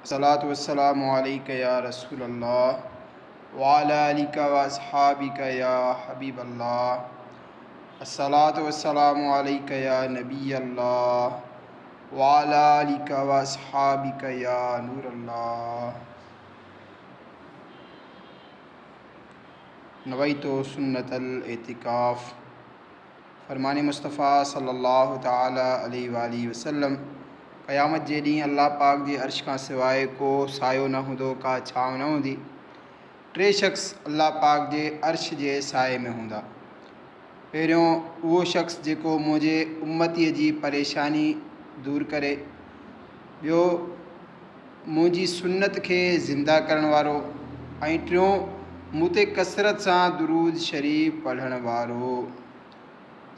अस्सलातु वस्सलामु अलैका या रसूल अल्लाह व अला आलिका व अस्हाबिका या हबीब अल्लाह। अस्सलातु वस्सलामु अलैका या नबी अल्लाह व अला आलिका व अस्हाबिका या नूर अल्लाह। नवैतु सुन्नतल एतिकाफ़। फरमान मुस्तफ़ा सल्लल्लाहु ताला अलैहि वालैहि वसल्लम क़यामत जे ॾींहुं अल्लाह पाक जे अर्श खां सवाइ को सायो न हूंदो, का छांव न हूंदी। टे शख़्स अल्लाह पाक जे अर्श जे साए में हूंदा। पहिरियों उहो शख़्स जेको मुंहिंजे उम्मतीअ जी परेशानी दूर करे, ॿियो मुंहिंजी सुन्नत खे ज़िंदा करण वारो, ऐं टियों मूं ते कसरत सां दुरूद शरीफ़ पढ़ण वारो।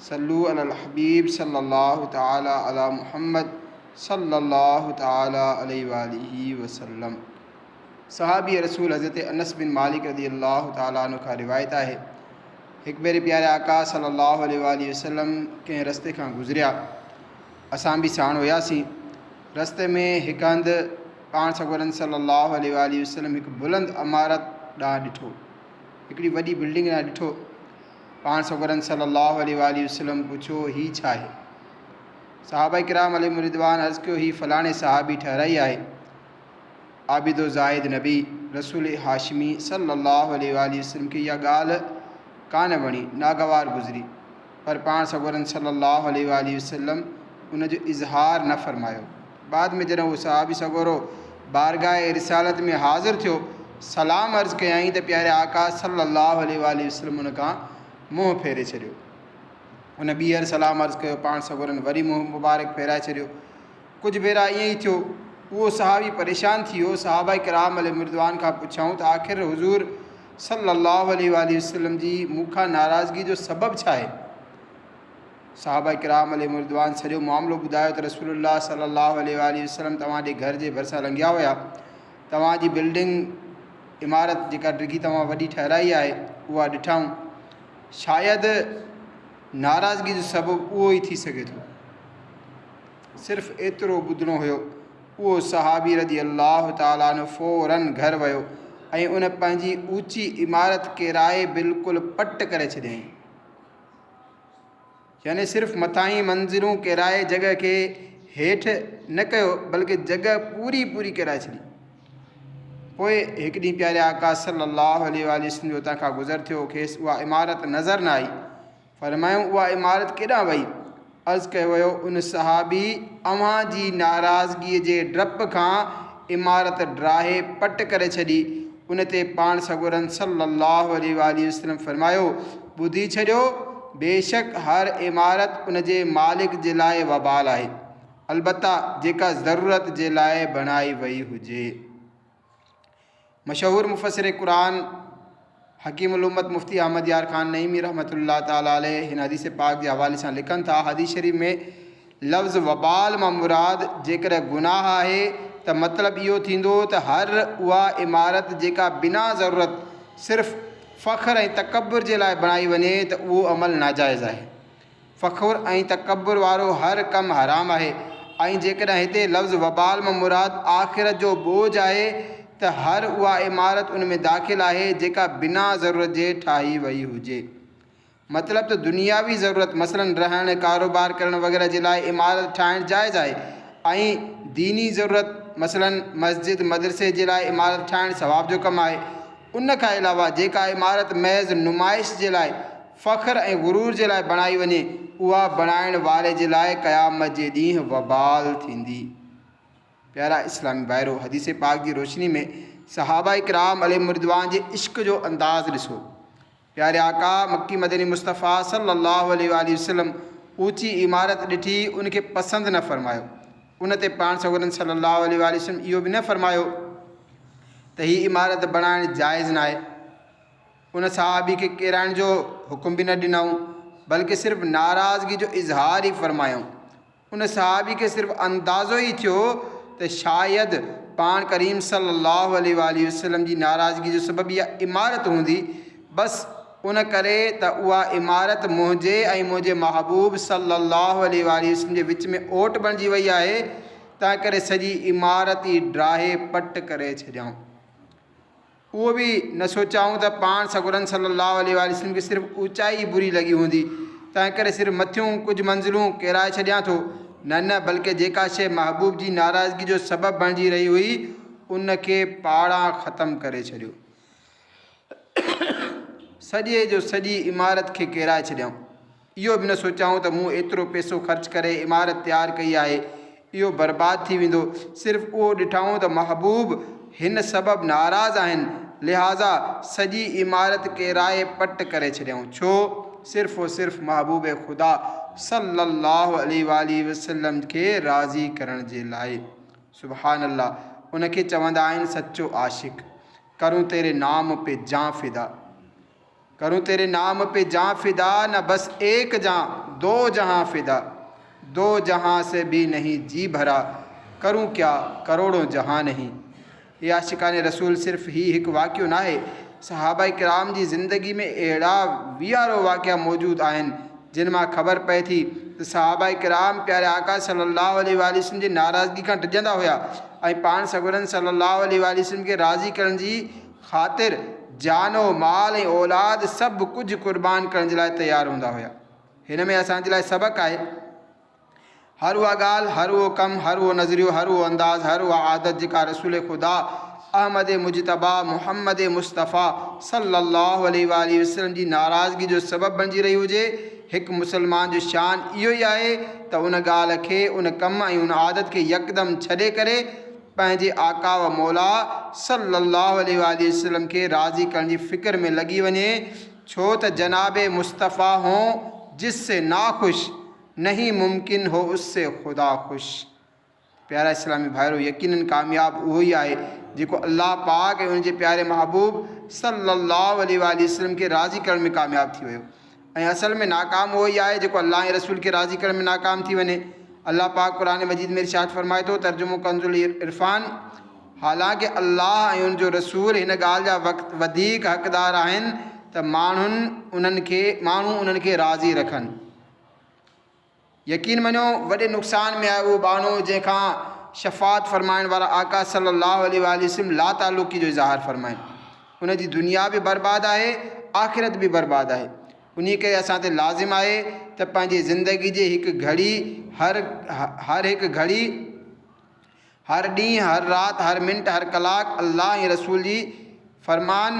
सल्लू अलल हबीब सल्लल्लाहु ताला अला मुहम्मद सल्लल्लाहु ताला अलैहि वालिहि वसल्लम। सहाबी रसूल हज़रत अनस बिन मालिक रज़ी अल्लाह ताला अन्हु खां रिवायत आहे, हिकु भेरे प्यारे आका सल्लल्लाहु अलैहि वालिहि वसल्लम कंहिं रस्ते खां गुज़रिया। असां बि साण हुयासीं। रस्ते में हिकु हंधि पाण सॻोरनि सल्लल्लाहु अलैहि वालिहि वसल्लम हिकु बुलंद इमारत ॾांहुं ॾिठो, हिकिड़ी वॾी बिल्डिंग ॾांहुं ॾिठो। पाण सॻोरनि सल्लल्लाहु अलैहि वालिहि वसल्लम पुछियो, हीअ छा आहे? सहाबा किराम अलैहिम रिदवान अर्ज़ु कयो, हीअ फ़लाणे सहाबी ठहिराई आहे, आबिदो ज़ाहिद नबी रसूल हाशिमी सल्लल्लाहु अलैहि वालिहि वसल्लम खे इहा ॻाल्हि कान वणी, नागवार गुज़री। पर पाण सॻोरनि सल्लल्लाहु अलैहि वालिहि वसल्लम उनजो इज़हार न फ़रमायो। बाद में जॾहिं उहो सहाबी सॻोरो बारगाह रिसालत में हाज़िर थियो, सलाम अर्ज़ु कयईं त प्यारे आका सल्लल्लाहु अलैहि वालिहि वसल्लम उन खां मुंहुं फेरे छॾियो। उन ॿीहर सलाम अर्ज़ु कयो, पाण सॻोरनि वरी मुंहुं मुबारक फेराए छॾियो। कुझु भेरा ईअं ई थियो। उहो सहाबी परेशान थी वियो। सहाबा किराम अलैहिम रिदवान खां पुछऊं त आख़िर हुज़ूर सल्लल्लाहु अलैहि वालिहि वसल्लम जी मूंखां नाराज़गी जो सबबु छा आहे? सहाबा किराम अलैहिम रिदवान सॼो मामिलो ॿुधायो त रसूलुल्लाह सल्लल्लाहु अलैहि वालिहि वसल्लम तव्हां जे घर जे भरिसां लंघिया हुया। तव्हांजी बिल्डिंग इमारत जेका डिघी तव्हां वॾी ठहिराई आहे, उहा ॾिठऊं। शायदि नाराज़गी जो सबबु उहो ई थी सघे थो। सिर्फ़ु एतिरो ॿुधणो हुयो। उहो सहाबी रज़ी अल्लाह ताला अन्हु फ़ौरन घर वियो ऐं उन पंहिंजी ऊची इमारत किराए बिल्कुलु पट करे छॾियईं। यानी सिर्फ़ु मथां ई मंज़िलूं किराए जॻह खे हेठि न कयो, बल्कि जॻह पूरी पूरी किराए छॾी। पोइ हिकु ॾींहुं प्यारे आका सल्लल्लाहु अलैहि वसल्लम जो उतां खां गुज़र थियो। खेसि उहा इमारत नज़र न आई। फरमायूं, उहा इमारत केॾांहुं वई? अर्ज़ु कयो वियो, उन सहाबी अव्हां जी नाराज़गीअ जे डपु खां इमारत ड्राहे पट करे छॾी। उन ते पाण सॻोरनि सल्लल्लाहु अलैहि वसल्लम फरमायो, ॿुधी छॾियो, बेशक हर इमारत उन जे मालिक जे लाइ वबाल आहे, अलबत्ता जेका ज़रूरत जे लाइ बणाई वई हुजे। मशहूर मुफ़सिर क़ुरान हकीमुल उम्मत मुफ्ती अहमद यार ख़ान नईमी रहमतुल्लाह ताला अलैह हिन हदीस पाक जे हवाले सां लिखनि था, हदीस शरीफ़ में लफ़्ज़ वबाल मां मुराद जेकर गुनाह आहे त मतिलबु इहो थींदो त हर उहा इमारत जेका बिना ज़रूरत सिर्फ़ु फ़ख़्र ऐं तकब्बुर जे लाइ बणाई वञे त उहो अमल नाजाइज़ आहे। फ़ख़्र ऐं तकब्बुर वारो हर कमु हराम आहे। ऐं जेकॾहिं हिते लफ़्ज़ वबाल मां मुराद आख़िरत जो बोझ आहे त हर उहा इमारत उन में दाख़िल आहे जेका बिना ज़रूरत जे ठाही वई हुजे। मतिलबु त दुनियावी ज़रूरत मसलन रहण, कारोबार करण वग़ैरह जे लाइ इमारत ठाहिणु जाइज़ आहे, ऐं दीनी ज़रूरत मसलन मस्जिद मदरसे जे लाइ इमारत ठाहिणु सवाब जो कमु आहे। उन खां अलावा जेका इमारत महज़ नुमाइश जे लाइ, फ़ख़्र ऐं गुरूर जे लाइ बणाई वञे, उहा बणाइण वारे जे लाइ क़यामत जे ॾींहुं वबाल थींदी। प्यारा इस्लामी भाइरो, हदीस पाक जी रोशनी में सहाबा किराम अलैहिम रिदवान जे इश्क़ जो अंदाज़ ॾिसो। प्यारे आका मक्की मदनी मुस्तफ़ा सल्लल्लाहु अलैहि वसल्लम ऊची इमारत ॾिठी, उनखे पसंदि न फ़रमायो। उन ते पाण सॻोरनि सल्लल्लाहु अलैहि वसल्लम इहो बि न फ़रमायो त हीअ इमारत बणाइणु जाइज़ न आहे। उन सहाबी खे किराइण जो हुकुम बि न ॾिनऊं, बल्कि सिर्फ़ु नाराज़गी जो इज़हार ई फ़रमायूं। उन सहाबी खे सिर्फ़ु अंदाज़ो ई थियो त शायदि पाण करीम सल्लल्लाहु अलैहि वसल्लम जी नाराज़गी जो सबबु इहा इमारत हूंदी। बसि उन करे त उहा इमारत मुंहिंजे ऐं मुंहिंजे महबूब सल्लल्लाहु अलैहि वसल्लम जे विच में ओट बणिजी वई आहे, तंहिं करे सॼी इमारत ई ड्राहे पट करे छॾियऊं। उहो बि न सोचाऊं त पाण सगुरन सल्लल्लाहु अलैहि वसल्लम खे सिर्फ़ु ऊचाई बुरी लॻी हूंदी, तंहिं करे सिर्फ़ु मथियूं कुझु मंज़िलूं किराए छॾियां थो। न बल्कि जेका शइ महबूब जी नाराज़गी जो सबबु बणिजी रही हुई उन खे पाड़ा ख़तमु करे छॾियो। सॼे जो सॼी इमारत खे किराए छॾियऊं। इहो बि न सोचाऊं त मूं एतिरो पैसो ख़र्च करे इमारत तयारु कई आहे, इहो बर्बादु थी वेंदो। सिर्फ़ु उहो ॾिठऊं त महबूब हिन सबबु नाराज़ आहिनि, लिहाज़ा सॼी इमारत किराए पट करे छॾियऊं। छो? सिर्फ़ु सिर्फ़ु महबूब ख़ुदा सल्लल्लाहु अलैहि वसल्लम खे राज़ी करण जे लाइ। सुभान अल्लाह। उनखे चवंदा आहिनि सचो आशिक़। करूं तेरे नाम पे जां फिदा, करूं तेरे नाम पे जां फिदा, न बस एक जां दो जहां फिदा, दो जहां से भी नहीं जी भरा, करूं क्या करोड़ों जहां नहीं। ये आशिकाने रसूल सिर्फ़ ही हिकु वाक़ियो न आहे, सहाबा किराम जी ज़िंदगी में अहिड़ा वीहारो वाक़िया मौजूदु आहिनि जिन मां ख़बर पए थी त सहाबा किराम प्यारे आका सल्लल्लाहु अलैहि वसल्लम जी नाराज़गी खां डिॼंदा हुया ऐं पाण सगुरन सल्लल्लाहु अलैहि वसल्लम खे राज़ी करण जी ख़ातिर जानो माल ऐं औलाद सभु कुझु क़ुर्बान करण जे लाइ तयारु हूंदा हुया। हिन में असांजे लाइ सबक़ु आहे, हर उहा ॻाल्हि, हर उहो कमु, हर उहो नज़रियो, हर उहो अंदाज़, हर उहा आदत जेका रसूल ख़ुदा अहमद मुजतबा मुहम्मद मुस्तफ़ा सल्लल्लाहु अलैहि वसल्लम जी नाराज़गी जो सबबु बणिजी रही हुजे, हिकु मुसलमान जो शान इहो ई आहे त उन ॻाल्हि खे, उन कमु ऐं उन आदत खे यकदमि छॾे करे पंहिंजे आका व मौला सल्लल्लाहु अलैहि वसल्लम खे राज़ी करण जी फ़िक्र में लॻी वञे। छो त जनाब मुस्तफ़ा हों जिससे नाख़ुश नहीं मुमकिन हो उससे ख़ुदा ख़ुश। प्यारा इस्लामी भाइरो, यकीनन कामयाब उहो ई आहे जेको अल्लाह पाक ऐं उनजे प्यारे महबूब सल्लल्लाहु अलैहि वसल्लम खे राज़ी करण में कामयाब थी वियो। ऐं असल में नाकाम उहो ई आहे जेको अल्लाह ऐं रसूल खे राज़ी करण में नाकाम थी वञे। अल्लाह पाक क़ुरान मजीद में इरशाद फरमाए थो, तर्जुमो कंज़ुल इरफ़ान, हालांकि अल्लाह ऐं उनजो रसूल हिन ॻाल्हि जा वधीक हक़दार आहिनि त माण्हू उन्हनि खे राज़ी रखनि। यकीन मञो वॾे नुक़सान में आहे उहो बानो जंहिंखां शफ़ात फ़रमाइण वारा आका सल्लल्लाहु अलैहि वसल्लम ला तालुक़ी जो इज़हार फ़रमाइनि। उन जी दुनिया बि बर्बादु आहे, आख़िरत बि बर्बादु आहे। उन करे असां ते लाज़िम आहे त पंहिंजी ज़िंदगी जे हिकु घड़ी, हर हिकु घड़ी, हर ॾींहुं, हर राति, हर मिंट, हर कलाक अल्लाह ऐं रसूल जी फ़रमान,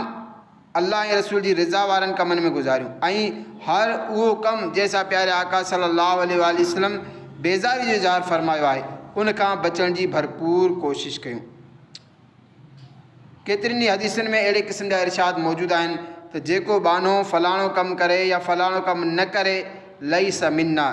अल्लाह ऐं रसूल जी रिज़ा वारनि कमनि में गुज़ारियूं ऐं हर उहो कमु जंहिंसां प्यारे आका सल्लल्लाहु अलैहि वसल्लम बेज़ारी जो इज़हार फ़रमायो आहे उन खां बचण जी भरपूर कोशिशि कयूं। केतिरनि ई हदीसनि में अहिड़े क़िस्म जा इरशाद मौजूदु आहिनि त जेको बानो फ़लाणो कमु करे या फ़लाणो कमु न करे, लईस मिन्ना,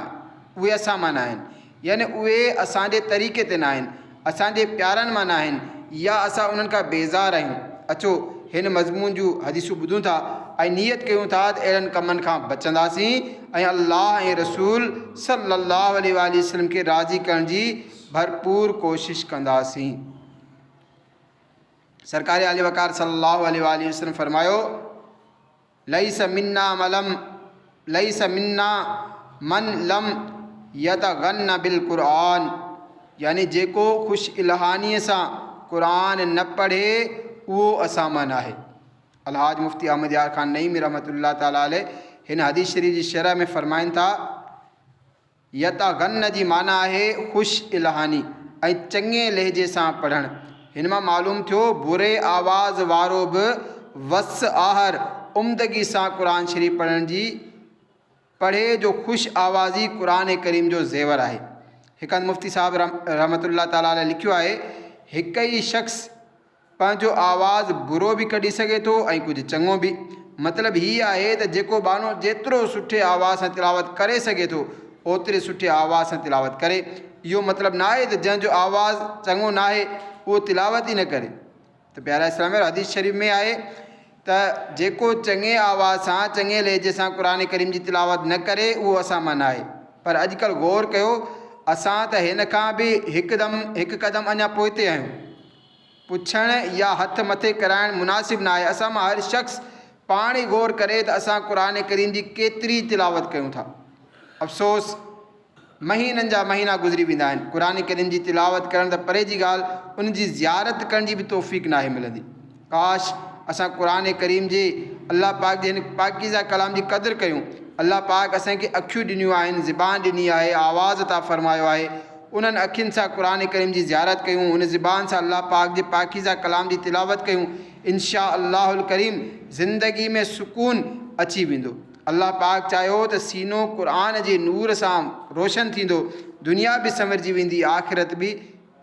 उहे असां मां न आहिनि, यानी उहे असांजे तरीक़े ते न आहिनि, असांजे प्यारनि मां न आहिनि, या असां उन्हनि खां बेज़ार आहियूं। अचो हिन मज़मून जूं हदीसूं ॿुधूं था ऐं नियत कयूं था त अहिड़नि कमनि खां बचंदासीं ऐं अल्लाह ऐं रसूल सल्लल्लाहु अलैहि वसल्लम खे राज़ी करण जी भरपूर कोशिशि कंदासीं। सरकार आले वकार सल्लल्लाहु अलैहि वसल्लम फरमायो, लईस मिन्ना मन लम यतगन्न बिल क़ुरान, यानी जेको ख़ुशि इल्हानीअ सां क़ुरान न पढ़े उहो असां मां न आहे। अलहाज मुफ्ती अहमद यार ख़ान नईमी रहमतुल्लाह ताला अलैह हिन हदीस शरीफ़ जी शरह में फ़रमाइनि था, यतगन्न जी माना आहे ख़ुशि इल्हानी ऐं चङे लहजे सां पढ़णु। हिन मां मालूम थियो बुरे आवाज़ वारो बि वस आहर उम्दगी सां क़ुरान शरीफ़ पढ़े जो ख़ुशि आवाज़ी क़ुरान करीम जो ज़ेवर आहे। हिकु हंधि मुफ्ती साहिबु रहमतुल्लाह ताला अलैह लिखियो आहे, हिकु ई शख़्स पंहिंजो आवाज़ बुरो बि कढी सघे थो ऐं कुझु चङो बि। मतिलबु हीअ आहे त जेको बानो जेतिरो सुठे आवाज़ सां तिलावत करे सघे थो ओतिरे सुठे आवाज़ सां तिलावत करे। इहो मतिलबु न आहे त जंहिंजो आवाज़ चङो न आहे उहो तिलावत ई न करे। त प्यारा इस्लाम हदीस शरीफ़ में आहे त जेको चङे आवाज़ सां, चङे लहजे सां क़ुरान करीम जी तिलावत न करे उहो असां मां न आहे। पर अॼुकल्ह गौर कयो, असां त हिन खां बि हिकु क़दम अञा पोइते आहियूं। पुछणु या हथु मथे कराइणु मुनासिबु न आहे। असां मां हर शख़्स पाण ई गौर करे त असां क़ुरान करीम जी केतिरी तिलावत कयूं था। अफ़सोस महीननि जा महीना गुज़री वेंदा आहिनि, क़ुरान करीम जी तिलावत करण त परे जी ॻाल्हि, उन जी ज़ियारत करण जी बि तौफ़ीक़ नाहे मिलंदी। काश असां क़ुरान करीम जे अल्लाह पाक जे हिन पाकीज़ा कलाम जी क़दुरु कयूं। अल्लाह पाक असांखे अखियूं ॾिनियूं आहिनि, ज़िबान ॾिनी आहे, आवाज़ अता फ़रमायो आहे, उन्हनि अखियुनि सां क़ुरान करीम जी ज़ियारत कयूं, उन ज़िबान सां अल्लाह पाक जे पाकीज़ा कलाम जी तिलावत कयूं। इंशा अल्लाहुल करीम ज़िंदगी में सुकून अची वेंदो। अल्लाह पाक चाहियो त सीनो क़ुरान जे नूर सां रोशन थींदो, दुनिया बि संवरजी वेंदी, आख़िरत बि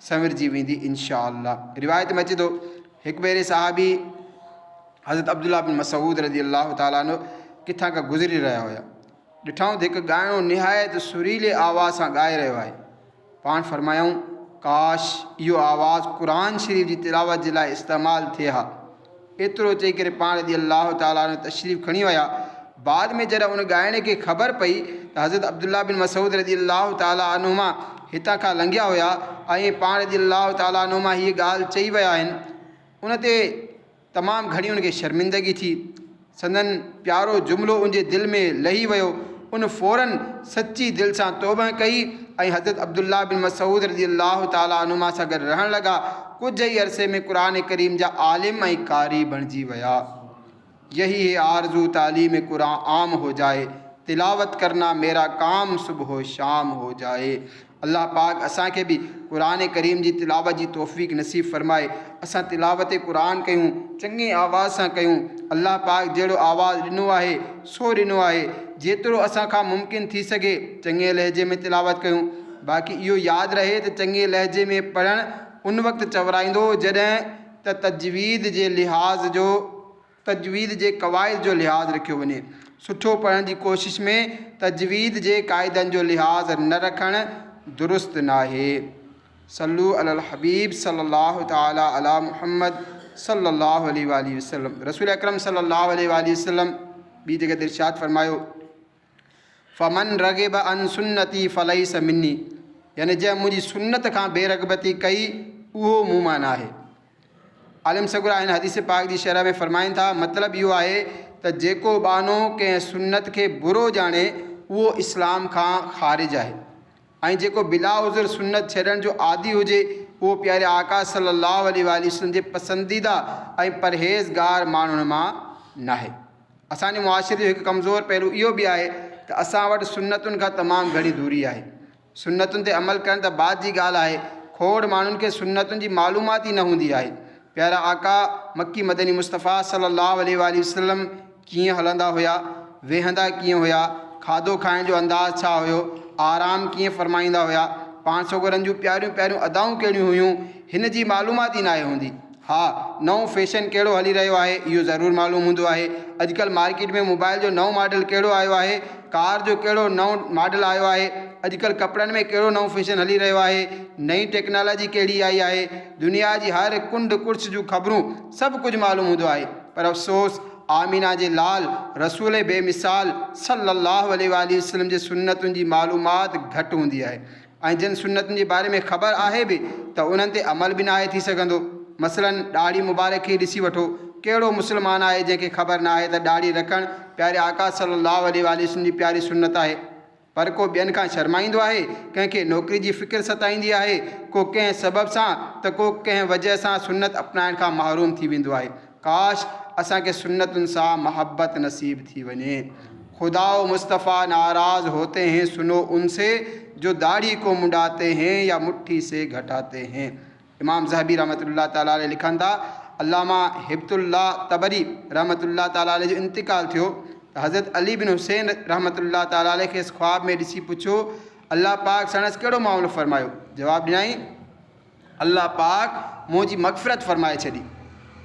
संवरजी वेंदी इंशा अल्लाह। रिवायत में अचे थो हिकु भेरे साहबी हज़रत अब्दुल्ला बिन मसूद रज़ी अल्लाह ताला अन्हु किथां खां गुज़री रहिया हुया। ॾिठऊं त हिकु ॻाइणो निहायत सुरीले आवाज़ सां ॻाए रहियो आहे। पाण फरमायूं काश इहो आवाज़ु क़ुरान शरीफ़ जी तिलावत जे लाइ इस्तेमालु थिए हा। एतिरो चई करे पाण रज़ी अल्लाह ताला अन्हु तशरीफ़ खणी विया। बाद में जॾहिं उन ॻाइणे खे ख़बर पई त हज़रत अब्दुल्ला बिन मसूद रज़ी अल्लाह ताला अन्हुमा हितां खां लंघिया हुया ऐं पाण रज़ी अल्लाह ताला अन्हुमा हीअ ॻाल्हि चई विया आहिनि, उन ते तमामु घणी उनखे शर्मिंदगी थी। संदन प्यारो जुमिलो उनजे दिलि में लही वियो। उन फ़ौरन सची दिलि सां तौबा कई ऐं हज़रत अब्दुल्ला बिन मसूद रज़ी अल्लाह ताला अन्हुमा सां गॾु रहणु लॻा। कुझु ई अरसे में क़ुरान करीम जा आलिम ऐं कारी बणिजी विया। यही है आरज़ू तालीम कुरान आम हो जाए, तिलावत करना मेरा काम सुबह शाम हो जाए। अल्लाह पाक असांखे बि क़ुरान करीम जी तिलावत जी तौफ़ीक़ नसीब फ़रमाए। असां तिलावत क़ुरान कयूं, चङी आवाज़ सां कयूं। अल्लाह पाक जहिड़ो आवाज़ ॾिनो आहे सो ॾिनो आहे, जेतिरो असां खां मुमकिन थी सघे चङे लहजे में तिलावत कयूं। बाक़ी इहो यादि रहे त चङे लहजे में पढ़णु उन वक़्तु चवराईंदो जॾहिं त तजवीद जे क़वाइद जो लिहाज़ रखियो वञे। सुठो पढ़ण जी कोशिश में तजवीद जे क़ाइदनि जो लिहाज़ न रखणु दुरुस्त नाहे। सल्लू अलल हबीब सल्लल्लाहु ताला अला मुहम्मद सल्लल्लाहु अलैहि वसल्लम। रसूल अकरम सल्लल्लाहु अलैहि वसल्लम ॿी जगह ते इरशाद फरमायो फ़मन रग़िब अन सुन्नती फ़लैस मिन्नी, यानी जंहिं मुंहिंजी सुन्नत खां बेरग़बती कई उहो मूं मां न आहे। आलिम सगुरा हिन हदीस पाक जी शरह में फ़रमाइनि था, मतिलबु इहो आहे त जेको बानो कंहिं सुन्नत खे बुरो ॼाणे उहो इस्लाम खां ख़ारिज आहे, ऐं जेको बिला उज़ुर सुन्नत छॾण जो आदि हुजे उहो प्यारे आका सल्लल्लाहु अलैहि वसल्लम जे पसंदीदा ऐं परहेज़गार माण्हुनि मां नाहे। असांजे मुआशिरे जो हिकु कमज़ोर पहलू इहो बि आहे त असां वटि सुन्नतुनि खां तमामु घणी दूरी आहे। सुन्नतुनि ते अमल करण त बाद जी ॻाल्हि आहे, खोड़ माण्हुनि खे सुन्नतुनि जी मालूमात ई न हूंदी आहे। प्यारा आका मक्की मदनी मुस्तफ़ा सल्लल्लाहु अलैहि वसल्लम कीअं हलंदा हुया, वेहंदा कीअं हुया, खाधो खाइण जो अंदाज़ छा हुयो, आराम कीअं फ़रमाईंदा हुया, पाण सगोरनि जूं प्यारियूं प्यारियूं अदाऊं कहिड़ियूं हुयूं, हिन जी मालूमात ई नाहे हूंदी। हा, नओं फैशन कहिड़ो हली रहियो आहे इहो ज़रूरु मालूम हूंदो आहे। अॼुकल्ह मार्केट में मोबाइल जो नओं मॉडल कहिड़ो आयो आहे, कार जो कहिड़ो नओं मॉडल आयो आहे, अॼुकल्ह कपिड़नि में कहिड़ो नओं फैशन हली रहियो आहे, नई टेक्नोलॉजी कहिड़ी आई आहे, दुनिया जी हर कुंड कुर्छ जूं ख़बरूं सभु कुझु मालूम हूंदो आहे। पर अफ़सोस आमीना जे लाल रसूल बेमिसाल सल्लल्लाहु अलैहि वसल्लम जे सुन्नतुनि जी मालूमात घटि हूंदी आहे, ऐं जिन सुन्नतुनि जे बारे में ख़बर आहे बि त उन्हनि ते अमल बि नाहे थी सघंदो। मसलन ॾाढ़ी मुबारक खे ॾिसी वठो, कहिड़ो मुस्लमान आहे जंहिंखे ख़बर न आहे त ॾाढ़ी रखणु प्यारे आका सल्लल्लाहु अलैहि वसल्लम जी प्यारी सुन्नत आहे। पर को ॿियनि खां शर्माईंदो आहे, कंहिंखे नौकिरी जी फ़िक्र सताईंदी आहे, को कंहिं सबब सां त को कंहिं वजह सां सुन्नत अपनाइण खां महरूम थी वेंदो आहे। काश असांखे सुन्नतुनि सां मोहब्बत नसीब थी वञे। खुदा व मुस्तफ़ा नाराज़ होते हैं सुनो उनसे जो दाढ़ी को मुंडाते हैं या मुट्ठी से घटाते हैं। इमाम ज़हबी रहमतुल्लाह ताला अलैह लिखनि था, अल्लामा हिब्तुल्लाह तबरी रहमतुल्लाह ताला अलैह जो इंतिकाल थियो त हज़रत अली बिन हुसैन रहमतुल्लाह ताला अलैह खे ख्वाब में ॾिसी पुछियो, अल्लाह पाक सणस कहिड़ो मामलो फ़रमायो? जवाबु ॾिनई, अल्लाह पाक मुंहिंजी मग़फ़िरत फ़रमाए छॾी।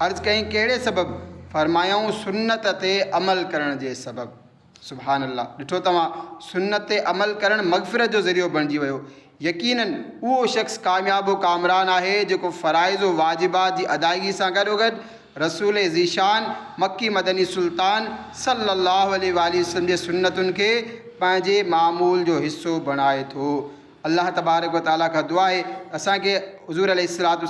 अर्ज़ु कई कहिड़े सबबु? फ़रमायूं सुन्नत ते अमल करण जे सबबु। सुभान अल्लाह। ॾिठो तव्हां, सुन्नत ते अमल करणु मग़फ़िरत जो ज़रियो बणिजी वियो। यकीनन उहो शख़्स कामयाबु कामरान आहे जेको फ़राइज़ व वाजिबात जी अदायगी सां गॾोगॾु रसूल ज़ीशान मक्की मदनी सुल्तान सल्लल्लाहु अलैहि वसल्लम जे सुन्नतुनि खे पंहिंजे मामूल जो हिस्सो बणाए थो। अल्लाह तबारक व तआला खां दुआ आहे असांखे हुज़ूर अलैहिस्सलातु